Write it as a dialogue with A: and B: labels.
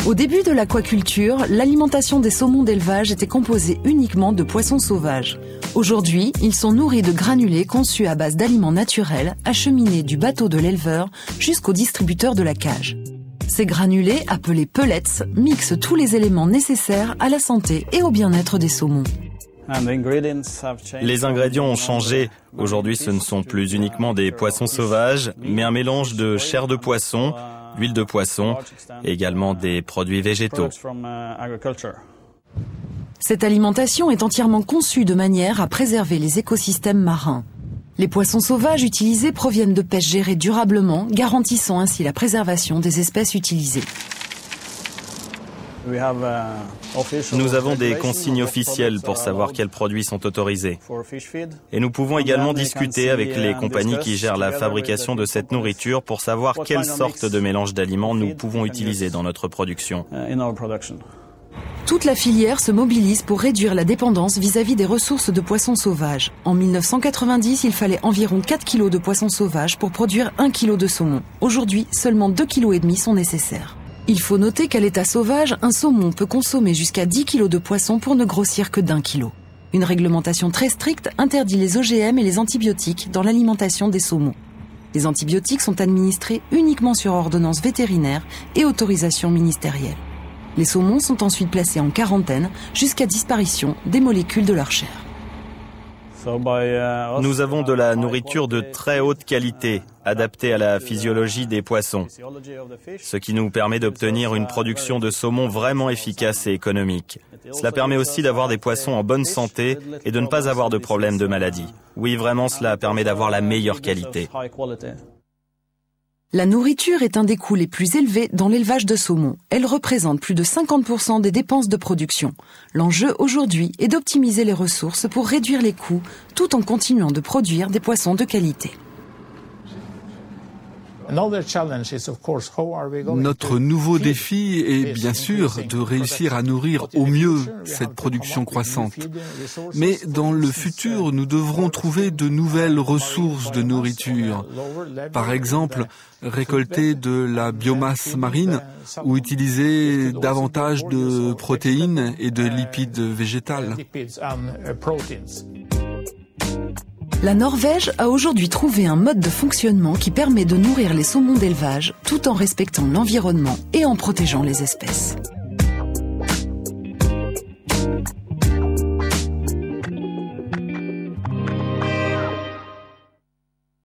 A: Au début de l'aquaculture, l'alimentation des saumons d'élevage était composée uniquement de poissons sauvages. Aujourd'hui, ils sont nourris de granulés conçus à base d'aliments naturels, acheminés du bateau de l'éleveur jusqu'au distributeur de la cage. Ces granulés, appelés pellets, mixent tous les éléments nécessaires à la santé et au bien-être des saumons.
B: Les ingrédients ont changé. Aujourd'hui, ce ne sont plus uniquement des poissons sauvages, mais un mélange de chair de poisson, d'huile de poisson et également des produits végétaux.
A: Cette alimentation est entièrement conçue de manière à préserver les écosystèmes marins. Les poissons sauvages utilisés proviennent de pêches gérées durablement, garantissant ainsi la préservation des espèces utilisées.
B: Nous avons des consignes officielles pour savoir quels produits sont autorisés. Et nous pouvons également discuter avec les compagnies qui gèrent la fabrication de cette nourriture pour savoir quelle sorte de mélange d'aliments nous pouvons utiliser dans notre production.
A: Toute la filière se mobilise pour réduire la dépendance vis-à-vis des ressources de poissons sauvages. En 1990, il fallait environ 4 kg de poissons sauvages pour produire 1 kg de saumon. Aujourd'hui, seulement 2,5 kg sont nécessaires. Il faut noter qu'à l'état sauvage, un saumon peut consommer jusqu'à 10 kg de poisson pour ne grossir que d'1 kg. Une réglementation très stricte interdit les OGM et les antibiotiques dans l'alimentation des saumons. Les antibiotiques sont administrés uniquement sur ordonnance vétérinaire et autorisation ministérielle. Les saumons sont ensuite placés en quarantaine jusqu'à disparition des molécules de leur chair.
B: Nous avons de la nourriture de très haute qualité, adaptée à la physiologie des poissons, ce qui nous permet d'obtenir une production de saumon vraiment efficace et économique. Cela permet aussi d'avoir des poissons en bonne santé et de ne pas avoir de problème de maladie. Oui, vraiment, cela permet d'avoir la meilleure qualité.
A: La nourriture est un des coûts les plus élevés dans l'élevage de saumon. Elle représente plus de 50% des dépenses de production. L'enjeu aujourd'hui est d'optimiser les ressources pour réduire les coûts, tout en continuant de produire des poissons de qualité.
C: Notre nouveau défi est bien sûr de réussir à nourrir au mieux cette production croissante. Mais dans le futur, nous devrons trouver de nouvelles ressources de nourriture. Par exemple, récolter de la biomasse marine ou utiliser davantage de protéines et de lipides végétales.
A: La Norvège a aujourd'hui trouvé un mode de fonctionnement qui permet de nourrir les saumons d'élevage tout en respectant l'environnement et en protégeant les espèces.